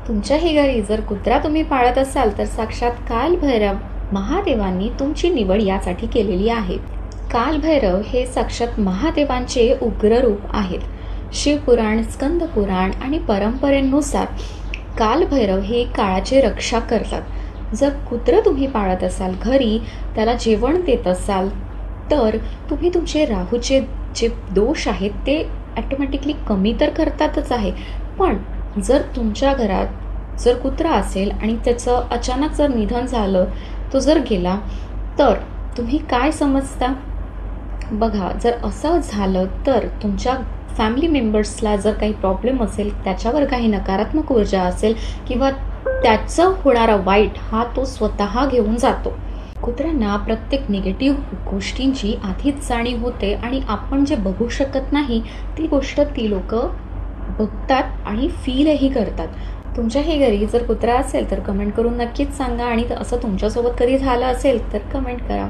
तुमच्याही घरी जर कुत्रा तुम्ही पाळत असाल तर साक्षात कालभैरव महादेवांनी तुमची निवड यासाठी केलेली आहे. कालभैरव हे साक्षात महादेवांचे उग्र रूप आहेत. शिवपुराण, स्कंदपुराण आणि परंपरेनुसार कालभैरव हे काळाची रक्षा करतात. जर कुत्रं तुम्ही पाळत असाल घरी, त्याला जेवण देत असाल, तर तुम्ही तुमचे राहूचे जे दोष आहेत ते ॲटोमॅटिकली कमी तर करतातच आहे. पण जर तुमच्या घरात जर कुत्रा असेल आणि त्याचं अचानक जर निधन झालं, तो जर गेला, तर तुम्ही काय समजता? बघा, जर असं झालं तर तुमच्या फॅमिली मेंबर्सला जर काही प्रॉब्लेम असेल, त्याच्यावर काही नकारात्मक ऊर्जा असेल किंवा त्याचं होणारा वाईट हा तो स्वतः घेऊन जातो. कुत्र्यांना प्रत्येक निगेटिव्ह गोष्टींची आधीच जाणीव होते आणि आपण जे बघू शकत नाही ती गोष्ट ती लोकं बघतात आणि फीलही करतात. तुमच्याही घरी जर कुत्रा असेल तर कमेंट करून नक्कीच सांगा आणि असं तुमच्यासोबत कधी झालं असेल तर कमेंट करा.